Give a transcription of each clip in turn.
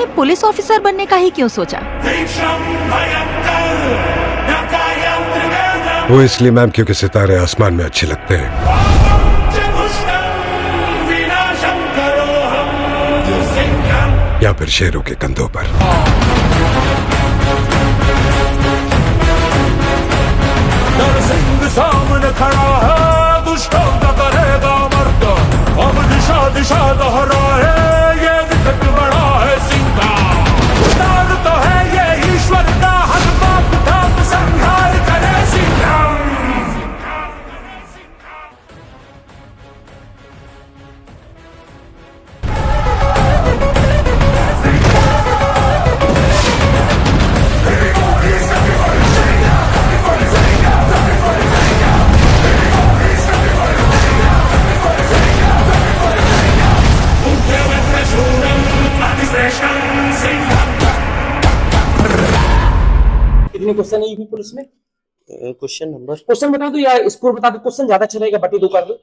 आपने police officer बनने का ही क्यों सोचा? वो इसलिए मैम क्योंकि सितारे आसमान में अच्छे लगते हैं, या फिर शेरों के कंधों पर। सामने खड़ा है, दुष्टों का करेगा मर्द। अब दिशा दिशा दोहराए, ये विकट बड़ा है सिंह। उस्ताद तो है ये ईश्वर का, हर बाप धाम संहार करे सिंह। कितने क्वेश्चन है यूपी पुलिस में? क्वेश्चन बता दो या स्कोर बता दो, क्वेश्चन ज्यादा अच्छा रहेगा, बटी दो कर दो।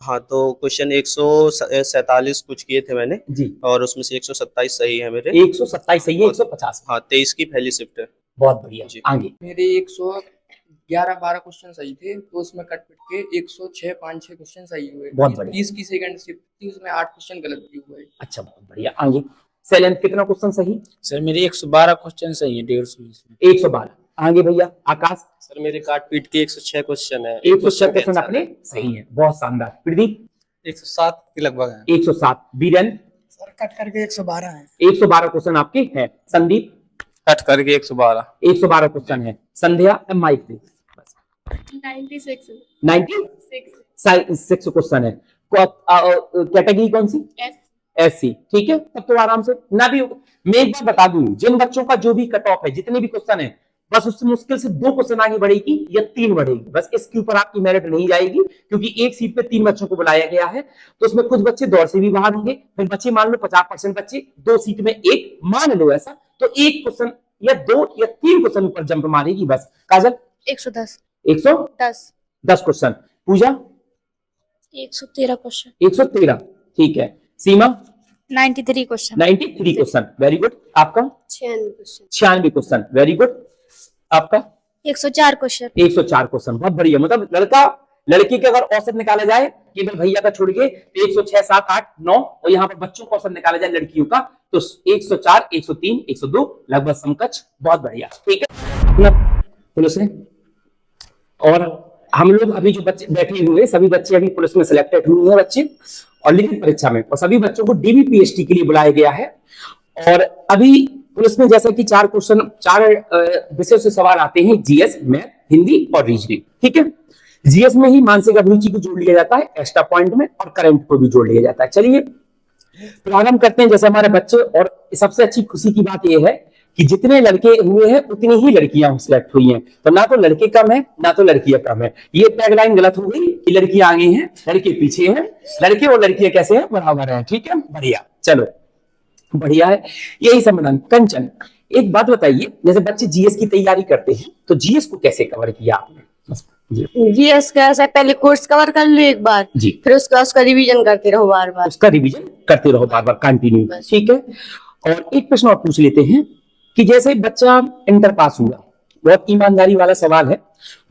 हाँ, तो क्वेश्चन 147 कुछ किए थे मैंने जी, और उसमें से 127 सही है मेरे। 127 सही है, 150। हाँ, 23 की पहली शिफ्ट है। बहुत बढ़िया जी। आगे। मेरे 111-12 क्वेश्चन सही थे, तो उसमें कट पिट के 106-5-6 क्वेश्चन सही हुए। बहुत बढ़िया। 30 की सेकंड शिफ्ट थी, उसमें 8 क्वेश्चन गलत भी हुए। अच्छा, बहुत बढ़िया आगे। सैलेंट कितना क्वेश्चन सही? सर मेरे 112 क्वेश्चन सही है 150 में से। 112। आगे भैया आकाश। सर मेरे काट पीट के 106 क्वेश्चन है। 106 क्वेश्चन अपने सही है, बहुत शानदार। प्रदीप 107 के लगभग है। 107। बीरन सर कट करके 112 है। 112 क्वेश्चन आपके हैं। संदीप कट करके 112। 112 क्वेश्चन है। संध्या माइक पे 96 क्वेश्चन है। कैटेगरी कौन सी? एससी। ठीक है, तब तो आराम से ना भी। मैं एक बार बता दूं, जिन बच्चों का जो भी कट ऑफ है, जितने भी क्वेश्चन है, बस उससे मुश्किल से 2 क्वेश्चन आगे बढ़ेगी या 3 बढ़ेगी, बस इसके ऊपर आपकी मेरिट नहीं जाएगी, क्योंकि एक सीट पे 3 बच्चों को बुलाया गया है। तो उसमें कुछ बच्चे दौड़ से भी बाहर होंगे, फिर बच्चे मान लो 50% बच्चे 2 सीट में 1 मान लो ऐसा, तो 1 क्वेश्चन या 2 या 3 क्वेश्चन ऊपर जंप मारेगी बस। काजल 110 क्वेश्चन। पूजा 113 क्वेश्चन। 113। ठीक है। सीमा 93 क्वेश्चन। 93 क्वेश्चन। Very good. आपका 96 क्वेश्चन। Very good. आपका 104 क्वेश्चन। 104 क्वेश्चन। बहुत बढ़िया। मतलब लड़का लड़की के अगर औसत निकाला जाए, केवल भैया का छोड़ के, तो 106, 7, 8, 9, और यहाँ पर बच्चों का औसत निकाला जाए लड़कियों का, तो 104, 103, 102 लगभग समकक्ष। बहुत बढ़िया। ठीक है पुलिस ने। और हम लोग अभी जो बच्चे बैठे हुए, सभी बच्चे अभी पुलिस में सिलेक्टेड हुए हैं बच्चे, और लिखित परीक्षा में, और सभी बच्चों को डीबीपीएसटी के लिए बुलाया गया है। और अभी पुलिस में जैसा कि 4 विषयों से सवाल आते हैं, जीएस, मैथ, हिंदी और रीजनिंग। ठीक है, जीएस में ही मानसिक अभिरुचि को जोड़ लिया जाता है एक्स्ट्रा पॉइंट में, और करंट को भी जोड़ लिया जाता है। चलिए प्रारंभ करते हैं। जैसे हमारे बच्चे, और सबसे अच्छी खुशी की बात यह है कि जितने लड़के हुए हैं उतनी ही लड़कियां सिलेक्ट हुई हैं, तो ना तो लड़के कम है ना तो लड़कियां कम है। ये टैगलाइन गलत हो गई कि लड़कियां आगे हैं लड़के पीछे हैं, लड़के और लड़कियां कैसे हैं? बराबर हैं। ठीक है, बढ़िया। चलो बढ़िया है, यही समाधान। कंचन एक बात बताइए, जैसे बच्चे जीएस की तैयारी करते हैं, तो जीएस को कैसे कवर किया आपने? जीएस का ऐसा पहले कोर्स कवर कर लो एक बार जी, फिर उसका रिवीजन करते रहो बार बार। उसका रिवीजन करते रहो बार बार, कंटिन्यू। ठीक है। और एक प्रश्न और पूछ लेते हैं कि जैसे बच्चा इंटर पास हुआ, बहुत ईमानदारी वाला सवाल है,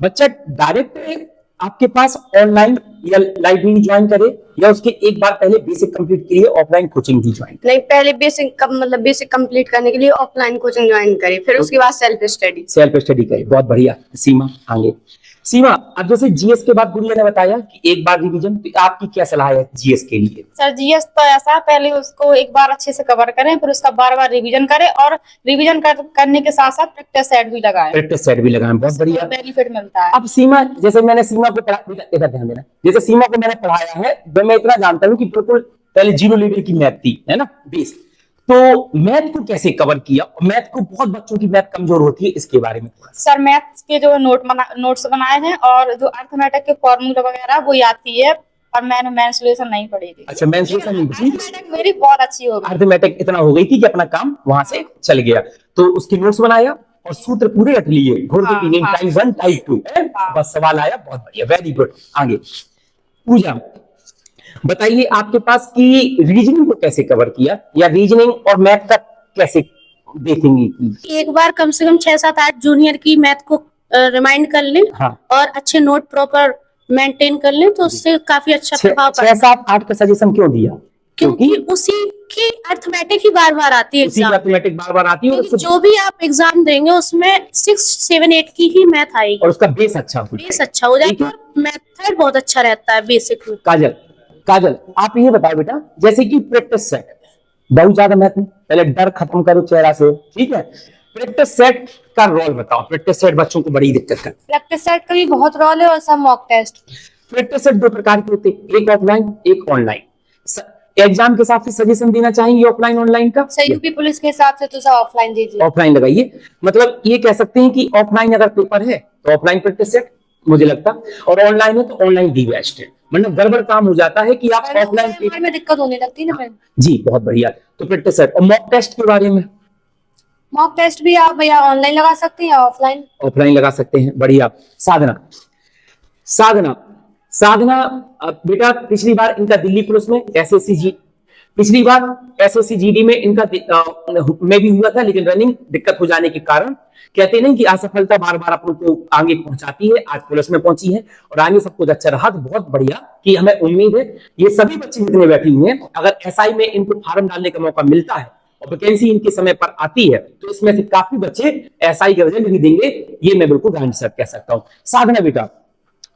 बच्चा डायरेक्ट आपके पास ऑनलाइन या लाइब्रेरी ज्वाइन करे, या उसके एक बार पहले बेसिक कंप्लीट के लिए ऑफलाइन कोचिंग भी ज्वाइन? नहीं, पहले बेसिक कंप्लीट करने के लिए ऑफलाइन कोचिंग ज्वाइन करे, फिर उसके बाद सेल्फ स्टडी करे। बहुत बढ़िया। सीमा आगे। सीमा, अब जैसे जीएस के बाद गुड़िया ने बताया कि एक बार रिवीजन, तो आपकी क्या सलाह है जीएस के लिए? सर जीएस तो ऐसा, पहले उसको एक बार अच्छे से कवर करें, फिर उसका बार बार रिवीजन करें, और रिवीजन करने के साथ साथ प्रैक्टिस सेट भी लगाएं। प्रैक्टिस सेट भी लगाएं। बहुत बढ़िया, बेनिफिट मिलता है। अब सीमा, जैसे मैंने सीमा को ध्यान देना, जैसे सीमा को मैंने पढ़ाया है, तो मैं इतना जानता हूँ कि बिल्कुल पहले 0 लेवल की मैथ थी, है ना, बेस। तो मैथ को कैसे कवर किया? मैथ को बहुत बच्चों की मैथ कमजोर होती है, इसके बारे में सर मैथ्स के जो नोट्स बनाए हैं, और जो अर्थमेटिक के फॉर्मूला वगैरह वो आती है, और मैंने मेंसुरेशन नहीं पढ़ी थी। अच्छा, मेंसुरेशन नहीं पढ़ी? अर्थमेटिक मेरी बहुत अच्छी हो गई। अर्थमेटिक इतना हो गई थी कि अपना काम वहां से चल गया, तो उसकी नोट्स बनाया और सूत्र पूरे रख लिए, घोड़ के पीने, टाइप 1 टाइप 2, बस सवाल आया। बहुत बढ़िया, वेरी गुड। आगे पूजा, बताइए आपके पास की रीजनिंग को कैसे कवर किया, या रीजनिंग और मैथ का कैसे देखेंगी? एक बार कम से कम 6-7-8 जूनियर की मैथ को रिमाइंड कर लें हाँ और अच्छे नोट प्रॉपर मेंटेन कर लें तो उससे काफी अच्छा प्रभाव 6-7-8 का सजेशन क्यों दिया? क्योंकि उसी की अर्थमेटिक ही बार बार आती है उसी एग्जाम, मैथमेटिक्स बार बार आती है और क्योंकि जो भी आप एग्जाम देंगे उसमें 6, 7, 8 की ही मैथ आएगी और उसका बेस अच्छा हो बेस अच्छा हो जाएगा और मेथड बहुत अच्छा रहता है बेसिक में। काजल आप ये बताओ बेटा, जैसे कि प्रैक्टिस सेट बहुत ज्यादा मैथ में, पहले डर खत्म करो चेहरा से, ठीक है? प्रैक्टिस सेट का रोल बताओ। प्रैक्टिस सेट बच्चों को बड़ी दिक्कत करता है। प्रैक्टिस सेट का भी बहुत रोल है और सब मॉक टेस्ट। प्रैक्टिस सेट दो प्रकार के होते हैं, एक ऑफलाइन एक ऑनलाइन। एग्जाम के हिसाब से सजेशन देना चाहेंगे ऑफलाइन ऑनलाइन का? सर यूपी पुलिस के हिसाब से तो सब ऑफलाइन दीजिए। ऑफलाइन लगाइए, मतलब ये कह सकते हैं कि ऑफलाइन अगर पेपर है तो ऑफलाइन प्रैक्टिस सेट मुझे लगता, और ऑनलाइन है तो ऑनलाइन दी बेस्ट है, मतलब गड़बड़ काम हो जाता है कि आप ऑफलाइन में दिक्कत होने लगती है ना फिर। जी बहुत बढ़िया। तो प्रैक्टिस सेट और मॉक टेस्ट के बारे में? मॉक टेस्ट भी आप भैया ऑनलाइन लगा सकते हैं या ऑफलाइन? ऑफलाइन लगा सकते हैं, बढ़िया। साधना बेटा पिछली बार इनका दिल्ली पुलिस में पिछली बार एसएससी जीडी में इनका में भी हुआ था, लेकिन रनिंग दिक्कत हो जाने के कारण कहते नहीं कि असफलता बार बार अपन को आगे पहुंचाती है, आज पुलिस में पहुंची है और आगे सब कुछ अच्छा रहा तो बहुत बढ़िया कि हमें उम्मीद है ये सभी बच्चे जितने बैठे हुए हैं अगर एसआई में इनको फार्म डालने का मौका मिलता है और वैकेंसी इनके समय पर आती है तो इसमें से काफी बच्चे एसआई के रिजल्ट भी देंगे, ये मैं बिल्कुल गारंटी से कह सकता हूँ। साधना बेटा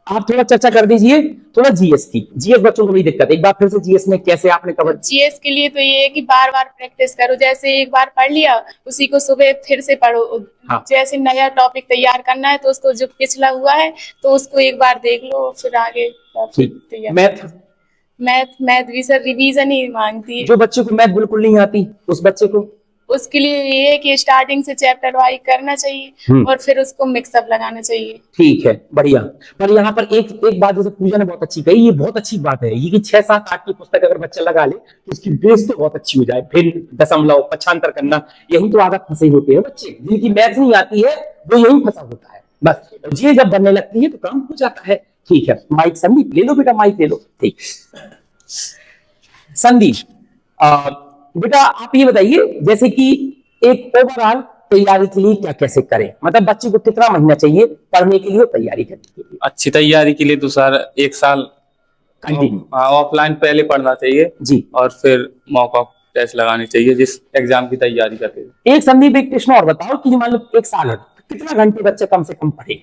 आप थोड़ा चर्चा कर दीजिए थोड़ा जीएस की। जीएस बच्चों को भी दिक्कत है, एक बार फिर से जीएस में कैसे आपने कवर? जीएस के लिए तो ये है कि बार बार प्रैक्टिस करो, जैसे एक बार पढ़ लिया उसी को सुबह फिर से पढ़ो। हाँ। जैसे नया टॉपिक तैयार करना है तो उसको जो पिछला हुआ है तो उसको एक बार देख लो फिर आगे तैयार। मैथ भी सर रिवीजन ही मांगती है। जो बच्चे को मैथ बिल्कुल नहीं आती उस बच्चे को उसके लिए ये है कि स्टार्टिंग से चैप्टर वाइज करना चाहिए और फिर उसको मिक्सअप लगाना चाहिए। ठीक है बढ़िया। पर यहाँ पर एक बात जैसे पूजा ने बहुत अच्छी कही, ये बहुत अच्छी बात है ये कि 6-7-8 की पुस्तक अगर बच्चा लगा ले तो उसकी बेस तो बहुत अच्छी हो जाए, फिर दशमलव पक्षांतर करना यही तो आदत फंसे होते हैं बच्चे जिनकी मैथ नहीं आती है वो यही फंसा होता है बस। ये जब बनने लगती है तो काम हो जाता है। ठीक है माइक संदीप ले लो बेटा, माइक ले लो। ठीक संदीप बेटा आप ये बताइए जैसे कि एक ओवरऑल तैयारी के लिए क्या कैसे करें, मतलब बच्चे को कितना महीना चाहिए पढ़ने के लिए तैयारी करने के लिए? अच्छी तैयारी के लिए तो सर 1 साल ऑफलाइन पहले पढ़ना चाहिए जी और फिर मॉक टेस्ट लगानी चाहिए जिस एग्जाम की तैयारी करते हैं। एक संदीप एक प्रश्न और बताओ कि मान लो 1 साल है कितना घंटे बच्चे कम से कम पढ़े?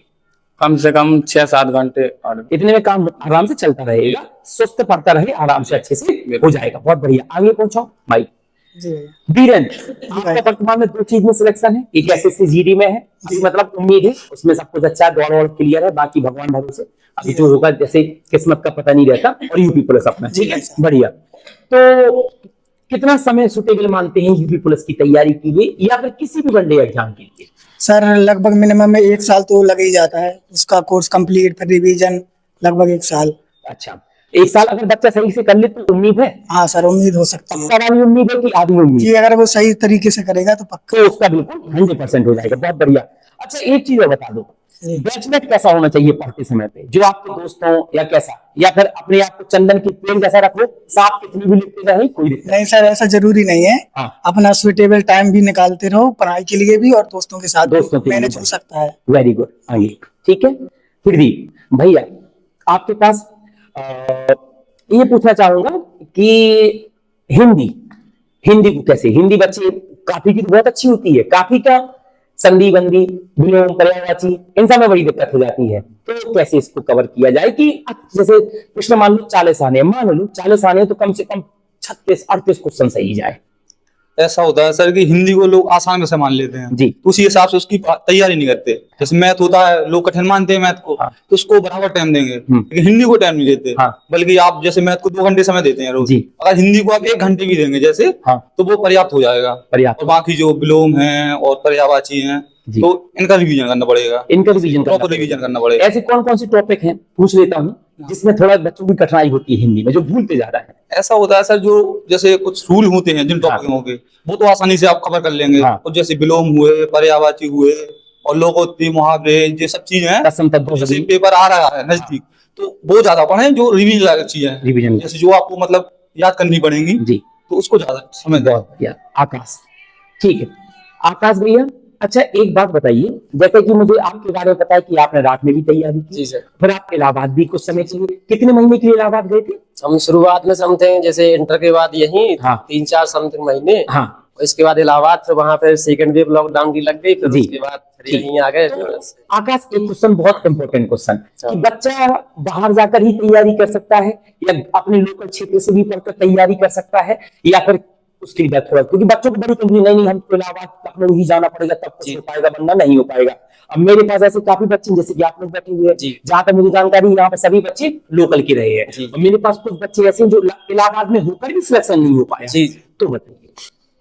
कम से कम 6-7 घंटे। इतने में काम आराम से चलता रहेगा, स्वस्थ पढ़ता रहे आराम से अच्छे से हो जाएगा। बहुत बढ़िया आगे पहुंचो भाई। वीरेंद्र आपका वर्तमान में 2 चीज में सिलेक्शन है, एक एसएससी जीडी में है मतलब उम्मीद है उसमें सब कुछ अच्छा दौड़ और क्लियर है, बाकी भगवान भरोसे अभी जो होगा जैसे किस्मत का पता नहीं रहता, और यूपी पुलिस अपना ठीक है बढ़िया। तो कितना समय सुटेबल मानते हैं यूपी पुलिस की तैयारी के लिए या फिर किसी भी वनडे एग्जाम के लिए? सर लगभग मिनिमम में 1 साल तो लग ही जाता है, उसका कोर्स कंप्लीट फिर रिवीजन लगभग 1 साल। अच्छा 1 साल अगर बच्चा सही से कर ले तो उम्मीद है? हाँ सर उम्मीद हो सकती है। पक्का उम्मीद है कि आधी उम्मीद कि अगर वो सही तरीके से करेगा तो पक्का तो उसका बिल्कुल 100% हो जाएगा। बहुत बढ़िया। अच्छा एक चीज और बता दो, बैचमेट कैसा होना चाहिए पढ़ते समय पे, जो आपके दोस्त हो या कैसा, या फिर अपने आप को चंदन की पेन जैसा रखो, साफ कितनी भी लिखते रहे कोई नहीं? सर ऐसा जरूरी नहीं है। अपना सुटेबल टाइम भी निकालते रहो पढ़ाई के लिए भी और दोस्तों के साथ मैनेज हो सकता है। वेरी गुड आइए ठीक है। फिर भी भैया आपके पास ये पूछना चाहूंगा कि हिंदी को कैसे, हिंदी बच्चे काफी की तो बहुत अच्छी होती है, काफी का संधि बंदी विलोम पर्यायवाची इन सब में बड़ी दिक्कत हो जाती है, तो कैसे इसको कवर किया जाए कि जैसे प्रश्न मान लो 40 आने, मान लो 40 आने तो कम से कम 36-38 क्वेश्चन सही जाए। ऐसा होता है सर कि हिंदी को लोग आसान से मान लेते हैं जी, तो उसी हिसाब से उसकी तैयारी नहीं करते। जैसे मैथ होता है लोग कठिन मानते हैं मैथ को, तो उसको बराबर टाइम देंगे, लेकिन हिंदी को टाइम नहीं देते। बल्कि आप जैसे मैथ को 2 घंटे समय देते हैं रोज, अगर हिंदी को आप 1 घंटे भी देंगे जैसे तो वो पर्याप्त हो जाएगा। और बाकी जो विलोम है और पर्यायवाची हैं तो इनका रिवीजन करना पड़ेगा, प्रॉपर रिवीजन करना पड़ेगा। ऐसे कौन कौन से टॉपिक हैं पूछ लेता हूँ जिसमें थोड़ा बच्चों की कठिनाई होती है हिंदी में, जो भूलते ज्यादा है? ऐसा होता है सर जो जैसे कुछ रूल होते हैं जिन टॉपिकों के वो तो आसानी से आप कवर कर लेंगे, और जैसे विलोम हुए, पर्यायवाची हुए और लोकोक्ति मुहावरे ये सब चीजें हैं, जैसे पेपर आ रहा है नजदीक तो वो ज्यादा पढ़े जो रिवीजन लायक चीजें हैं, जैसे जो आपको मतलब याद करनी पड़ेंगी तो उसको ज्यादा समय दो। आकाश ठीक है आकाश भैया। अच्छा एक बात बताइए, जैसे कि मुझे आपके बारे में पता है कि आपने रात में भी तैयारी की। जी सर। फिर आप इलाहाबाद भी कुछ समय के लिए, कितने महीने के लिए इलाहाबाद गए थे? हम शुरुआत में समथिंग जैसे इंटर के बाद यही 3-4 समथिंग महीने। हाँ। इसके बाद इलाहाबाद, फिर वहां पर सेकंड वेव लॉकडाउन की लग गई, फिर उसके बाद फिर यहीं आ गए। आकाश एक क्वेश्चन, बहुत इंपॉर्टेंट क्वेश्चन, कि बच्चा बाहर जाकर ही तैयारी कर सकता है या अपने लोकल क्षेत्र से भी पढ़कर तैयारी कर सकता है, या फिर उसके लिए थोड़ा, क्योंकि बच्चों को बड़ी कंपनी नहीं हमको इलाहाबाद लखनऊ ही जाना पड़ेगा तब कुछ हो पाएगा, वरना नहीं हो पाएगा। अब मेरे पास ऐसे काफी बच्चे जैसे कि आप लोग बैठे हुए हैं, जहां तक मुझे जानकारी यहाँ पे सभी बच्चे लोकल के रहे हैं, और मेरे पास कुछ बच्चे ऐसे जो इलाहाबाद में होकर भी सिलेक्शन नहीं हो पाया। तो बताइए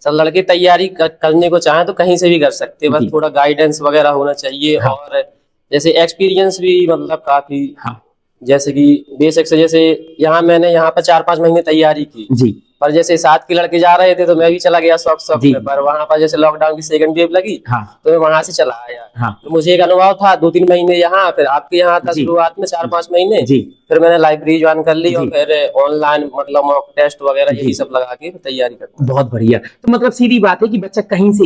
सर, लड़के तैयारी करने को चाहें तो कहीं से भी कर सकते हैं, बस थोड़ा गाइडेंस वगैरह होना चाहिए। और जैसे एक्सपीरियंस भी मतलब काफी, जैसे कि बेसिक से, जैसे यहाँ मैंने यहाँ पर 4-5 महीने तैयारी की जी, पर जैसे 7 के लड़के जा रहे थे तो मैं भी चला गया शौक में, पर वहाँ पर जैसे लॉकडाउन की सेकंड वेव लगी तो मैं वहां से चला आया। तो मुझे एक अनुभव था 2-3 महीने यहाँ, फिर आपके यहाँ था शुरुआत में 4-5 महीने, फिर मैंने लाइब्रेरी ज्वाइन कर ली और फिर ऑनलाइन मतलब मॉक टेस्ट वगैरह यही सब लगा के तैयारी करता। बहुत बढ़िया। तो मतलब सीधी बात है कि बच्चा कहीं से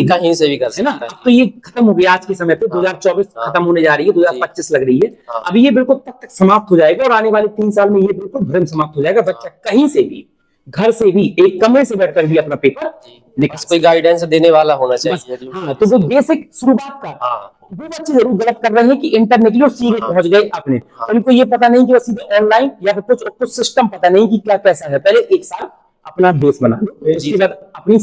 भी कर सकता है। तो ये खत्म हो गया आज के समय पे, 2024 खत्म होने जा रही है, 2025 लग रही है, अभी ये बिल्कुल तब तक समाप्त हो जाएगा और आने वाले 3 साल में ये बिल्कुल भ्रम समाप्त हो जाएगा। बच्चा कहीं से भी, घर से भी, एक कमरे से बैठकर भी अपना पेपर निकाल, कोई गाइडेंस देने वाला होना चाहिए। हाँ, तो वो बेसिक शुरुआत का वो बच्चे जरूर गलत कर रहे हैं कि इंटरनेट के लिए सीधे पहुंच गए अपने, उनको ये पता नहीं कि वो सीधे ऑनलाइन या फिर कुछ सिस्टम पता नहीं कि क्या कैसा है। पहले 1 साल अपना बेस बना लो, उसके बाद अपनी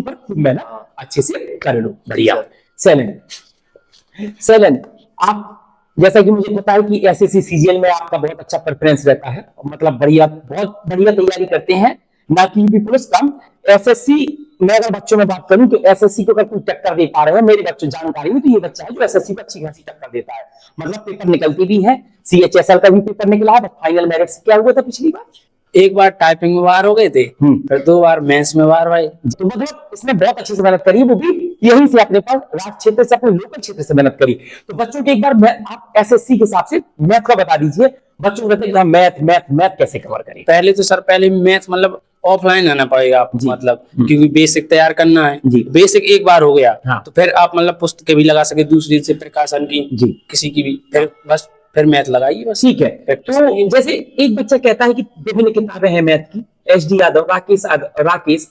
पर खुद मेहनत अच्छे से कर लो। बढ़िया। सैलन, आप जैसा कि मुझे पता है कि एसएससी सीजीएल में आपका बहुत अच्छा प्रेफरेंस रहता है, मतलब बहुत बढ़िया तैयारी करते हैं, ना कि यूपी पुलिस कम। एसएससी मैं अगर बच्चों में बात करूं तो एसएससी को अगर कोई टक्कर दे पा रहे हैं मेरे बच्चों जानकारी में, तो ये बच्चा है जो एसएससी को अच्छी खासी टक्कर देता है, मतलब पेपर निकलते भी है। सीएचएसएल का भी पेपर निकला है, फाइनल मेरिट से क्या हुआ था पिछली बार? एक बार टाइपिंग में बाहर हो गए थे, फिर 2 बार मेंस में बाहर भाई। तो मतलब इसने बहुत अच्छे से मेहनत करी, वो भी यहीं से अपने पास राज्य क्षेत्र से, अपने लोकल क्षेत्र से मेहनत करी। तो बच्चों के एक बार आप एसएससी के हिसाब से मैथ का बता दीजिए, बच्चों को मैथ कैसे कवर करें? पहले तो सर मैथ मतलब ऑफलाइन आना पड़ेगा आपको, मतलब क्योंकि बेसिक तैयार करना है। बेसिक एक बार हो गया तो फिर आप मतलब पुस्तकें भी लगा सके, दूसरी से प्रकाशन की किसी की भी, फिर मैथ लगाइए बस। ठीक है। तो जैसे एक बच्चा कहता है कि विभिन्न किताबें हैं मैथ की, एचडी यादव, राकेश,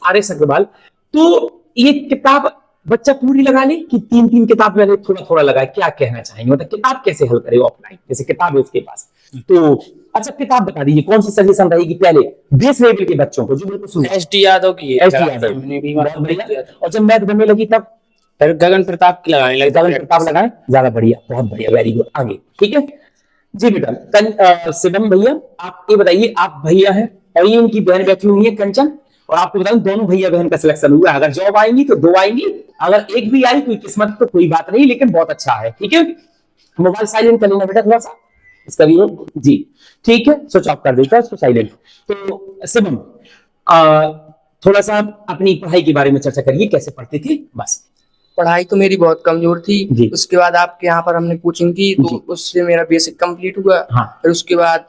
आर.एस. अग्रवाल, तो ये किताब बच्चा पूरी लगा ले कि 3-3 किताब मैंने थोड़ा लगाए, क्या कहना चाहेंगे? मतलब किताब कैसे हल करे ऑफलाइन, जैसे किताब है उसके पास, तो अच्छा किताब बता दीजिए कौन सी सजेशन रहेगी पहले बेस लेवल के बच्चों को, जो बिल्कुल एचडी यादव की है, एचडी यादव। और जब मैथ बनने लगी तब फिर गगन प्रताप की लगाने लगे, गगन प्रताप लगाए, ज्यादा बढ़िया, बहुत बढ़िया, वेरी गुड। आगे ठीक है जी बेटा। शिवम भैया आप ये बताइए, आप भैया हैं और ये इनकी बहन बैठी हुई है कंचन, और आपको बताऊं दोनों भैया बहन का सिलेक्शन हुआ। अगर जॉब आएंगी तो 2 आएंगी, अगर एक भी आई कोई किस्मत तो कोई बात नहीं, लेकिन बहुत अच्छा है। ठीक है, मोबाइल साइलेंट कर लेना बेटा थोड़ा सा इसका भी जी, ठीक है, स्विच ऑफ कर देता उसको साइलेंट। तो शिवम थोड़ा सा अपनी पढ़ाई के बारे में चर्चा करिए, कैसे पढ़ते थे? बस पढ़ाई तो मेरी बहुत कमजोर थी, उसके बाद आपके यहाँ पर हमने कोचिंग की तो उससे मेरा बेसिक कंप्लीट हुआ। फिर उसके बाद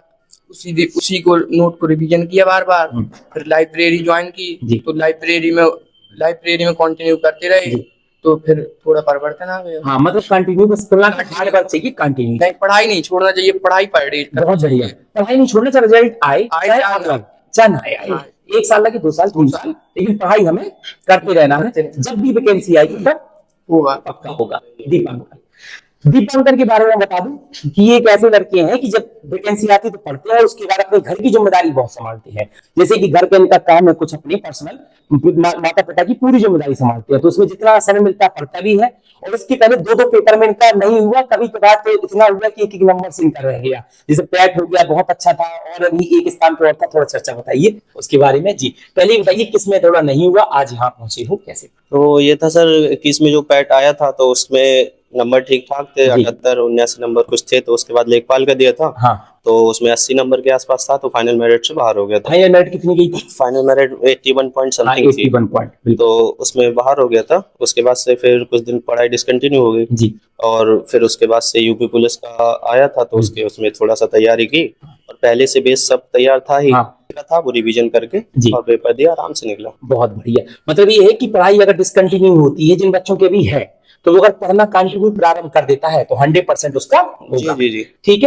उसी को नोट को रिवीजन किया बार, फिर लाइब्रेरी ज्वाइन की, तो लाइब्रेरी में कंटिन्यू करते रहे, तो फिर थोड़ा परिवर्तन आ गया। हाँ, मतलब कंटिन्यू बस हार्ड वर्क चाहिए, कंटिन्यू नहीं, पढ़ाई नहीं छोड़ना चाहिए, पढ़ाई पर बहुत बढ़िया, पढ़ाई नहीं छोड़ना चाहिए, रिजल्ट आए चाहे ना आए, 1 साल लगे 2 साल 3 साल, लेकिन पढ़ाई हमें करते रहना है। जब भी वैकेंसी आएगी तब होगा, पक्का होगा। दीपांकर के बारे में बता दूं कि ये एक ऐसे लड़के हैं कि जब वैकेंसी आती तो पढ़ते हैं, उसके बाद अपने घर की जिम्मेदारी बहुत संभालते हैं, जैसे कि घर के इनका काम है, कुछ अपने पर्सनल माता पिता की पूरी जिम्मेदारी संभालते हैं, तो उसमें जितना समय मिलता है पढ़ता भी है। और इसके पहले 2 पेपर में इनका नहीं हुआ, कभी कभार तो इतना हुआ कि 1 नंबर से इनका रह गया, जैसे पैट हो गया, बहुत अच्छा था, और अभी 1 स्थान पर और था। थोड़ा चर्चा बताइए उसके बारे में जी। पहले बताइए किसमें थोड़ा नहीं हुआ, आज यहाँ पहुंचे हो कैसे? तो ये था सर, 21 में जो पैट आया था तो उसमें नंबर ठीक ठाक थे, 78-79 नंबर कुछ थे। तो उसके बाद लेखपाल का दिया था, हाँ। तो उसमें 80 नंबर के आसपास था, तो फाइनल मेरिट से बाहर हो गया था। फाइनल मेरिट कितनी गई थी? फाइनल मेरिट 81 पॉइंट समथिंग थी। 81 पॉइंट, तो उसमें बाहर हो गया था। उसके बाद से फिर कुछ दिन पढ़ाई डिसकंटिन्यू हो गई जी। और फिर उसके बाद से यूपी पुलिस का आया था, तो उसमें थोड़ा सा तैयारी की और पहले से बेस सब तैयार था ही, था वो रिवीजन करके और पेपर दिया, आराम से निकला। बहुत बढ़िया। मतलब ये है कि पढ़ाई अगर डिसकंटिन्यू होती है, जिन बच्चों के भी है, तो वो अगर पढ़ना कंटिन्यू प्रारंभ कर देता है तो 100% उसका होगा। जी जी जी, ठीक है।